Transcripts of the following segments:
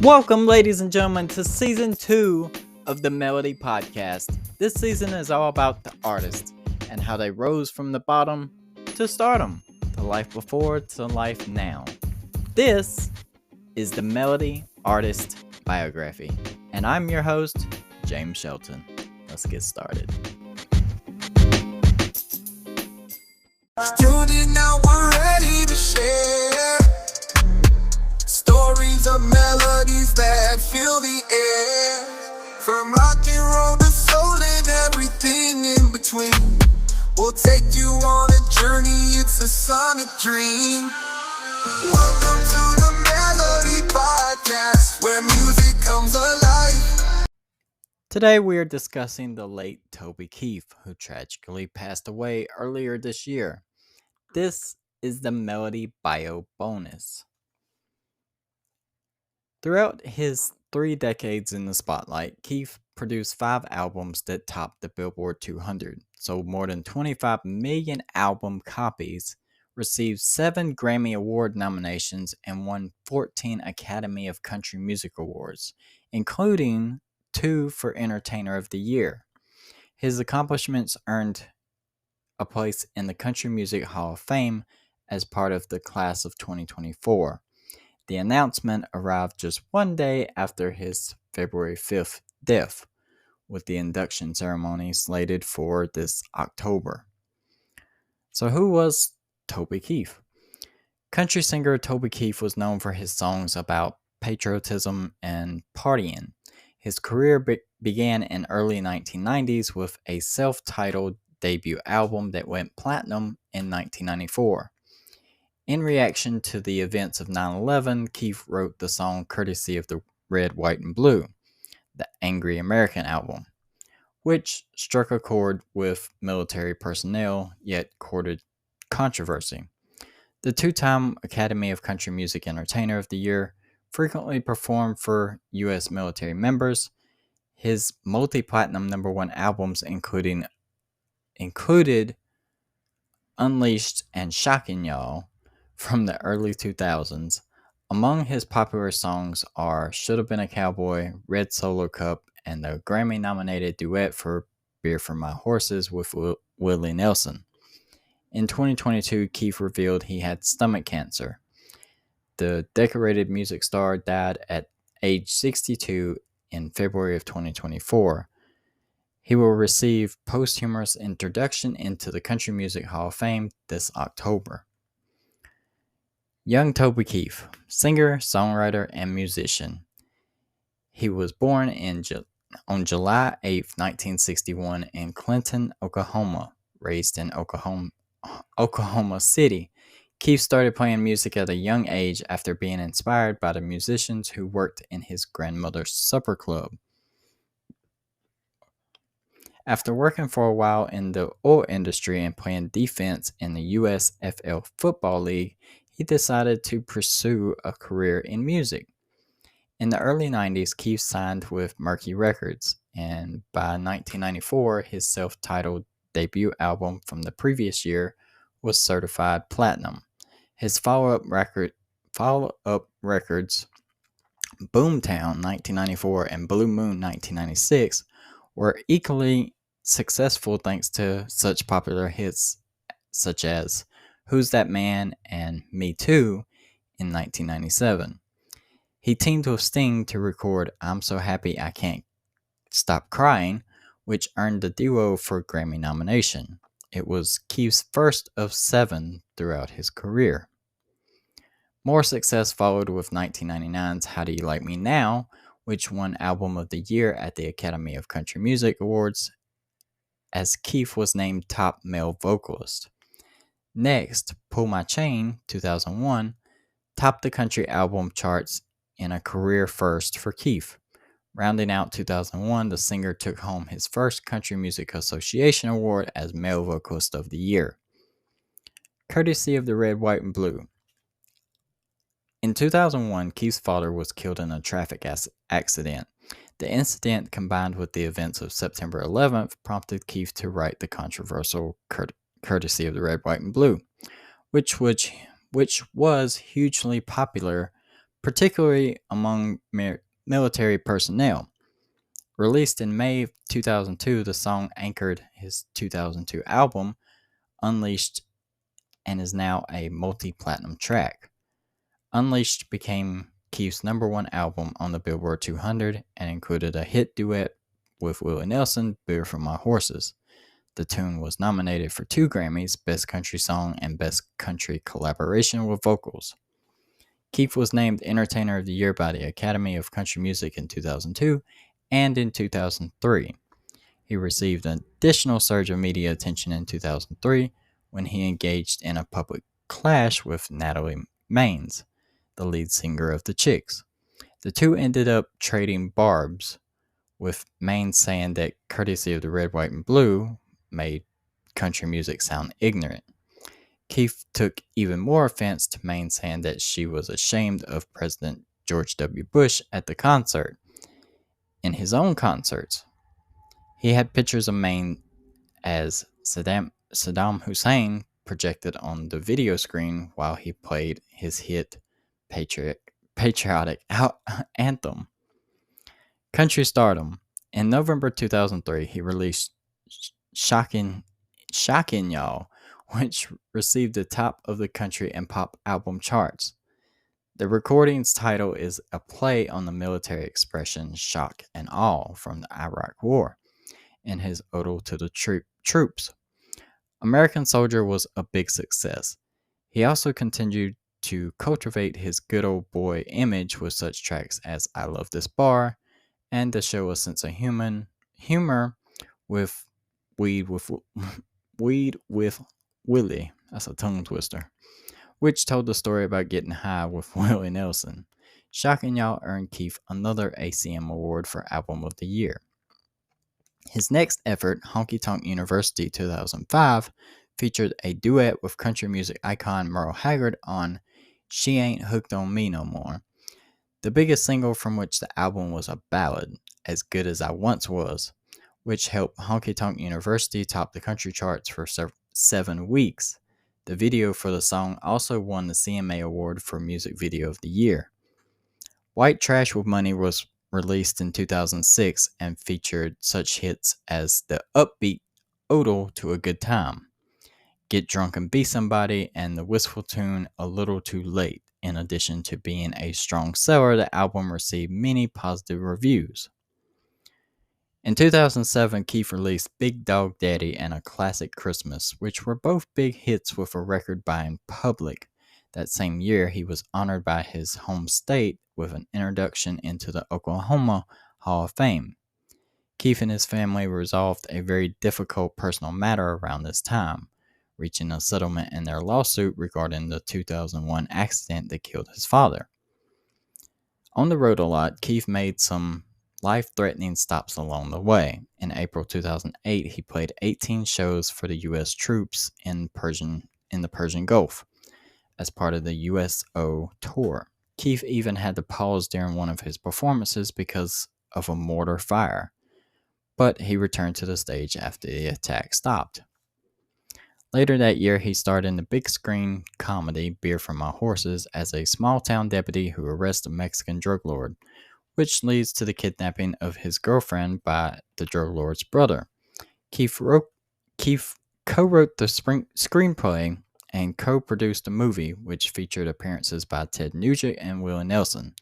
Welcome, ladies and gentlemen, to season 2 of the Melody Podcast. This season is all about the artists and how they rose from the bottom to stardom, to life before to life now. This is the Melody Artist Biography, and I'm your host, James Shelton. Let's get started. Student, now we're ready to share stories of melodies that fill the air. From rock and roll to soul and everything in between, we'll take you on a journey, it's a sonic dream. Welcome to the Melody Podcast, where music comes alive. Today we are discussing the late Toby Keith, who tragically passed away earlier this year. This is the Melody BioBonus. Throughout his 3 decades in the spotlight, Keith produced 5 albums that topped the Billboard 200, sold more than 25 million album copies, received 7 Grammy Award nominations, and won 14 Academy of Country Music Awards, including 2 for Entertainer of the Year. His accomplishments earned a place in the Country Music Hall of Fame as part of the class of 2024. The announcement arrived just one day after his February 5th death, with the induction ceremony slated for this October. So who was Toby Keith? Country singer Toby Keith was known for his songs about patriotism and partying. His career began in early 1990s with a self-titled debut album that went platinum in 1994. In reaction to the events of 9/11, Keith wrote the song courtesy of the Red, White, and Blue, the Angry American album, which struck a chord with military personnel, yet courted controversy. The 2-time Academy of Country Music Entertainer of the Year, frequently performed for U.S. military members. His multi-platinum #1 albums included Unleashed and Shockin' Y'all from the early 2000s. Among his popular songs are Should've Been a Cowboy, Red Solo Cup, and the Grammy-nominated duet for Beer for My Horses with Willie Nelson. In 2022, Keith revealed he had stomach cancer. The decorated music star died at age 62 in February of 2024. He will receive posthumous induction into the Country Music Hall of Fame this October. Young Toby Keith, singer, songwriter, and musician. He was born on July 8, 1961 in Clinton, Oklahoma, raised in Oklahoma City. Keith started playing music at a young age after being inspired by the musicians who worked in his grandmother's supper club. After working for a while in the oil industry and playing defense in the USFL Football League, he decided to pursue a career in music. In the early 90s, Keith signed with Mercury Records, and by 1994, his self-titled debut album from the previous year was certified platinum. His follow-up records, Boomtown 1994 and Blue Moon 1996, were equally successful thanks to such popular hits such as Who's That Man and Me Too in 1997. He teamed with Sting to record I'm So Happy I Can't Stop Crying, which earned the duo for Grammy nomination. It was Keith's first of 7 throughout his career. More success followed with 1999's How Do You Like Me Now, which won Album of the Year at the Academy of Country Music Awards, as Keith was named Top Male Vocalist. Next, Pull My Chain, 2001, topped the country album charts in a career first for Keith. Rounding out 2001, the singer took home his first Country Music Association Award as Male Vocalist of the Year, courtesy of the Red, White, and Blue. In 2001, Keith's father was killed in a traffic accident. The incident, combined with the events of September 11th, prompted Keith to write the controversial courtesy of the Red, White, and Blue, which was hugely popular particularly among military personnel. Released in May 2002, the song anchored his 2002 album, Unleashed, and is now a multi platinum track. Unleashed became Keith's number one album on the Billboard 200 and included a hit duet with Willie Nelson, Beer for My Horses. The tune was nominated for 2 Grammys, Best Country Song and Best Country Collaboration with Vocals. Keith was named Entertainer of the Year by the Academy of Country Music in 2002 and in 2003. He received an additional surge of media attention in 2003 when he engaged in a public clash with Natalie Maines, the lead singer of the Chicks. The two ended up trading barbs, with Maines saying that courtesy of the red, white, and blue made country music sound ignorant. Keith took even more offense to Maines saying that she was ashamed of President George W. Bush at the concert. In his own concerts, he had pictures of Maines as Saddam Hussein projected on the video screen while he played his hit patriotic anthem. Country stardom. In November 2003, he released Shockin' Y'all, which received the top of the country and pop album charts. The recording's title is a play on the military expression shock and awe from the Iraq War in his ode to the troops. American Soldier was a big success. He also continued to cultivate his good old boy image with such tracks as I Love This Bar and to show a sense of humor with Weed with Weed with Willie. That's a tongue twister. Which told the story about getting high with Willie Nelson. Shockin' Y'all earned Keith another ACM award for Album of the Year. His next effort, Honky Tonk University 2005, featured a duet with country music icon Merle Haggard on She Ain't Hooked on Me No More. The biggest single from which the album was a ballad, As Good As I Once Was, which helped Honky Tonk University top the country charts for 7 weeks. The video for the song also won the CMA Award for Music Video of the Year. White Trash with Money was released in 2006 and featured such hits as the upbeat Ode to a Good Time, Get Drunk and Be Somebody, and the wistful tune A Little Too Late. In addition to being a strong seller, the album received many positive reviews. In 2007, Keith released Big Dog Daddy and A Classic Christmas, which were both big hits with a record-buying public. That same year, he was honored by his home state with an introduction into the Oklahoma Hall of Fame. Keith and his family resolved a very difficult personal matter around this time, reaching a settlement in their lawsuit regarding the 2001 accident that killed his father. On the road a lot, Keith made some life-threatening stops along the way. In April 2008, he played 18 shows for the U.S. troops in the Persian Gulf as part of the USO tour. Keith even had to pause during one of his performances because of a mortar fire, but he returned to the stage after the attack stopped. Later that year, he starred in the big screen comedy Beer for My Horses as a small-town deputy who arrests a Mexican drug lord, which leads to the kidnapping of his girlfriend by the drug lord's brother. Keith co-wrote the screenplay and co-produced a movie which featured appearances by Ted Nugent and Willie Nelson.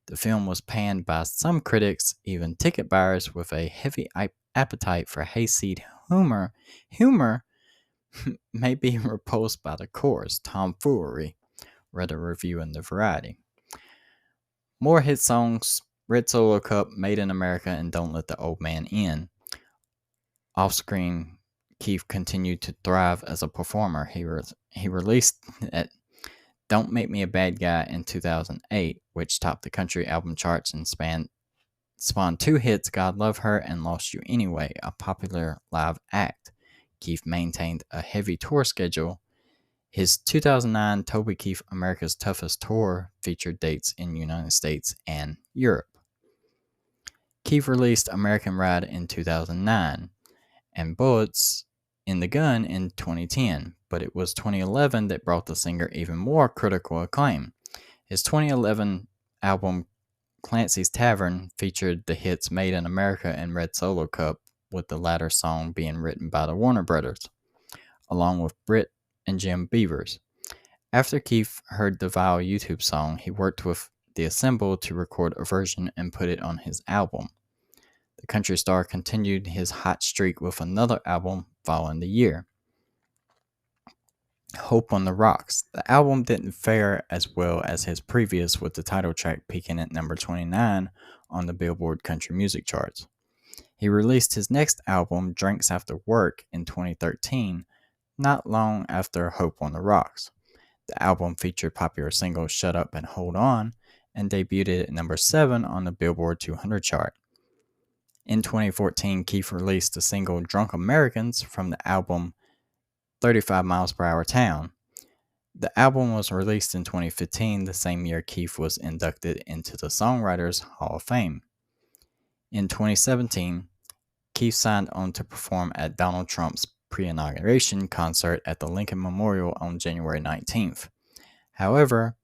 The film was panned by some critics, even ticket buyers with a heavy appetite for hayseed humor may be repulsed by the coarse tomfoolery, read a review in the Variety. More hit songs, Red Solo Cup, Made in America, and Don't Let the Old Man In. Off-screen, Keith continued to thrive as a performer. He released at Don't Make Me a Bad Guy in 2008, which topped the country album charts and spawned 2 hits, God Love Her and Lost You Anyway, a popular live act. Keith maintained a heavy tour schedule. His 2009 Toby Keith America's Toughest Tour featured dates in the United States and Europe. Keith released American Ride in 2009 and Bullets in the Gun in 2010, but it was 2011 that brought the singer even more critical acclaim. His 2011 album Clancy's Tavern featured the hits Made in America and Red Solo Cup, with the latter song being written by the Warner Brothers, along with Britt and Jim Beavers. After Keith heard the Vile YouTube song, he worked with The Assemble to record a version and put it on his album. The country star continued his hot streak with another album following the year, Hope on the Rocks. The album didn't fare as well as his previous, with the title track peaking at number 29 on the Billboard country music charts. He released his next album, Drinks After Work, in 2013, not long after Hope on the Rocks. The album featured popular singles Shut Up and Hold On, and debuted at number 7 on the Billboard 200 chart. In 2014, Keith released the single Drunk Americans from the album 35 Miles Per Hour Town. The album was released in 2015, the same year Keith was inducted into the Songwriters Hall of Fame. In 2017, Keith signed on to perform at Donald Trump's pre-inauguration concert at the Lincoln Memorial on January 19th. However,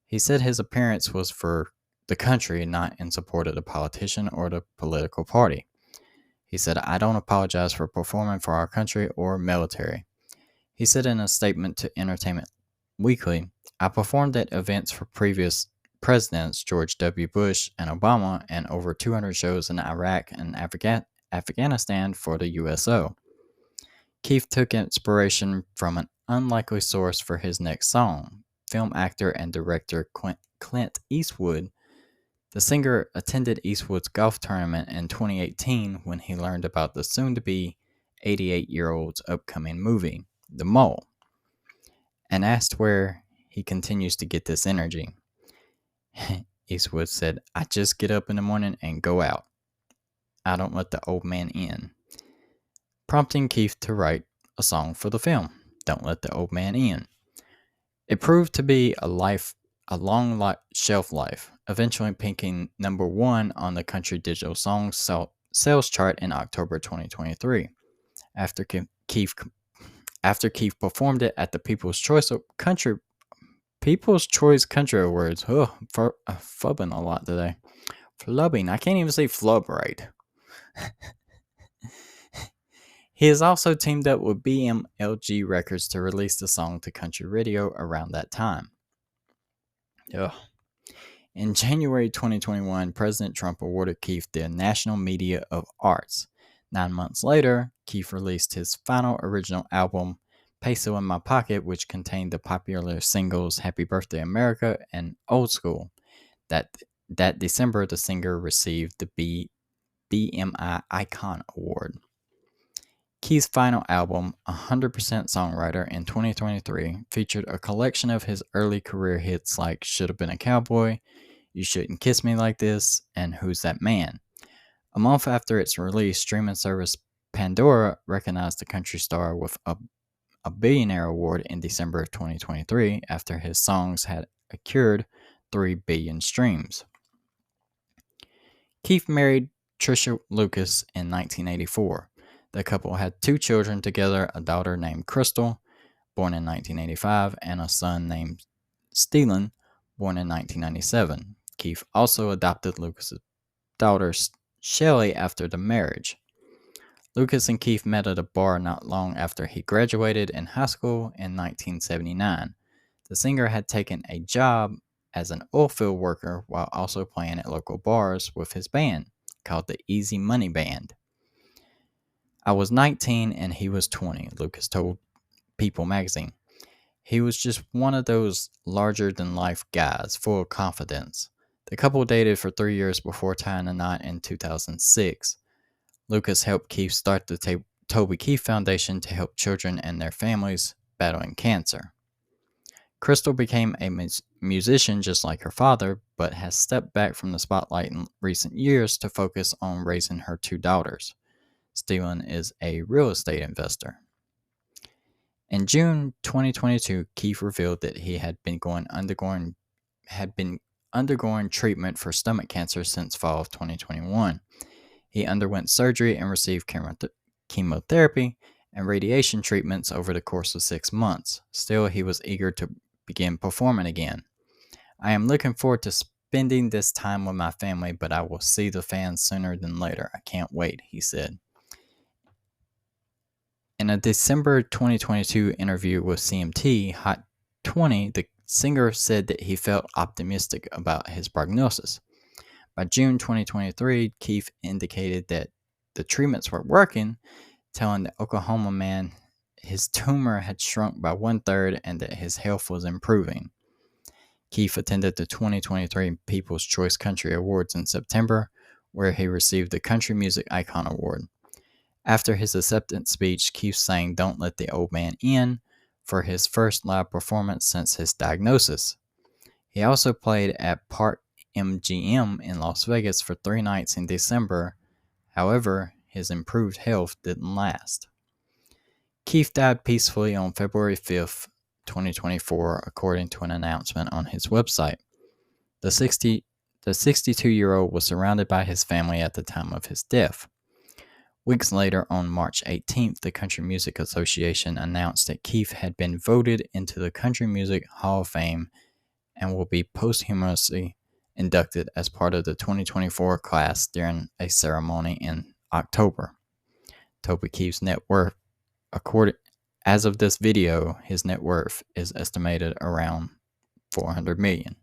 he said his appearance was for the country, not in support of the politician or the political party. He said, "I don't apologize for performing for our country or military." He said in a statement to Entertainment Weekly, "I performed at events for previous presidents George W. Bush and Obama, and over 200 shows in Iraq and Afghanistan for the USO." Keith took inspiration from an unlikely source for his next song, film actor and director Clint Eastwood. The singer attended Eastwood's golf tournament in 2018 when he learned about the soon-to-be 88-year-old's upcoming movie, The Mole, and asked where he continues to get this energy. Eastwood said, "I just get up in the morning and go out. I don't let the old man in," prompting Keith to write a song for the film, Don't Let the Old Man In. It proved to be a long shelf life, eventually peaking number 1 on the country digital songs sales chart in October 2023. After Keith performed it at the People's Choice Country Awards. Fubbing a lot today. Flubbing. I can't even say flub right. He has also teamed up with BMLG Records to release the song to country radio around that time. Ugh. In January 2021, President Trump awarded Keith the National Media of Arts. 9 months later, Keith released his final original album, Peso in My Pocket, which contained the popular singles Happy Birthday America and Old School. That December, the singer received the BMI Icon Award. Keith's final album, 100% Songwriter, in 2023, featured a collection of his early career hits like Should've Been a Cowboy, You Shouldn't Kiss Me Like This, and Who's That Man? A month after its release, streaming service Pandora recognized the country star with a Billionaire Award in December of 2023 after his songs had accrued 3 billion streams. Keith married Trisha Lucas in 1984. The couple had 2 children together, a daughter named Crystal, born in 1985, and a son named Steelen, born in 1997. Keith also adopted Lucas's daughter Shelley after the marriage. Lucas and Keith met at a bar not long after he graduated in high school in 1979. The singer had taken a job as an oilfield worker while also playing at local bars with his band, called the Easy Money Band. "I was 19 and he was 20, Lucas told People magazine. "He was just one of those larger-than-life guys, full of confidence." The couple dated for 3 years before tying a knot in 2006. Lucas helped Keith start the Toby Keith Foundation to help children and their families battling cancer. Crystal became a musician just like her father, but has stepped back from the spotlight in recent years to focus on raising her 2 daughters. Steelen is a real estate investor. In June 2022, Keith revealed that he had been undergoing treatment for stomach cancer since fall of 2021. He underwent surgery and received chemotherapy and radiation treatments over the course of 6 months. Still, he was eager to begin performing again. "I am looking forward to spending this time with my family, but I will see the fans sooner than later. I can't wait, he said. In a December 2022 interview with CMT Hot 20, the singer said that he felt optimistic about his prognosis. By June 2023, Keith indicated that the treatments were working, telling the Oklahoma man his tumor had shrunk by 1/3 and that his health was improving. Keith attended the 2023 People's Choice Country Awards in September, where he received the Country Music Icon Award. After his acceptance speech, Keith sang Don't Let the Old Man In for his first live performance since his diagnosis. He also played at Park MGM in Las Vegas for 3 nights in December. However, his improved health didn't last. Keith died peacefully on February 5th, 2024, according to an announcement on his website. The 62-year-old was surrounded by his family at the time of his death. Weeks later, on March 18th, the Country Music Association announced that Keith had been voted into the Country Music Hall of Fame and will be posthumously inducted as part of the 2024 class during a ceremony in October. Toby Keith's net worth, as of this video, his net worth is estimated around $400 million.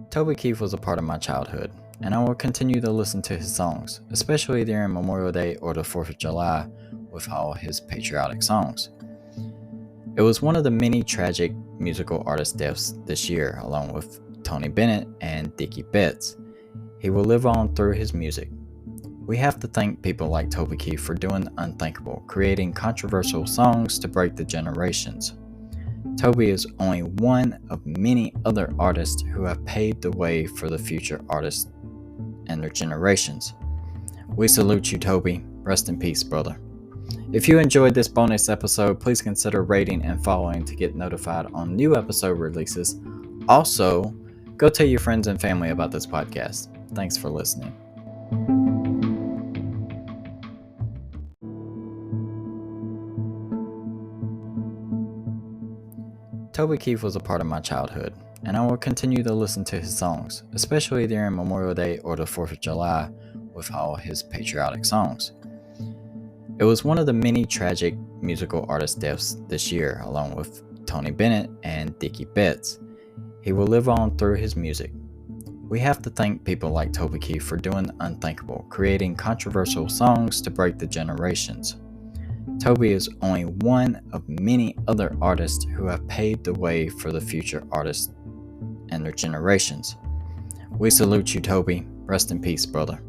Toby Keith was a part of my childhood, and I will continue to listen to his songs, especially during Memorial Day or the 4th of July with all his patriotic songs. It was one of the many tragic musical artist deaths this year, along with Tony Bennett and Dickie Betts. He will live on through his music. We have to thank people like Toby Keith for doing the unthinkable, creating controversial songs to break the generations. Toby is only one of many other artists who have paved the way for the future artists and their generations. We salute you, Toby. Rest in peace, brother. If you enjoyed this bonus episode, please consider rating and following to get notified on new episode releases. Also, go tell your friends and family about this podcast. Thanks for listening. Toby Keith was a part of my childhood, and I will continue to listen to his songs, especially during Memorial Day or the 4th of July with all his patriotic songs. It was one of the many tragic musical artist deaths this year, along with Tony Bennett and Dickie Betts. He will live on through his music. We have to thank people like Toby Keith for doing the unthinkable, creating controversial songs to break the generations. Toby is only one of many other artists who have paved the way for the future artists and their generations. We salute you, Toby. Rest in peace, brother.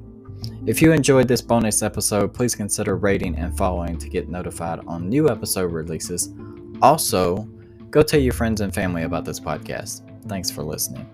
If you enjoyed this bonus episode, please consider rating and following to get notified on new episode releases. Also, go tell your friends and family about this podcast. Thanks for listening.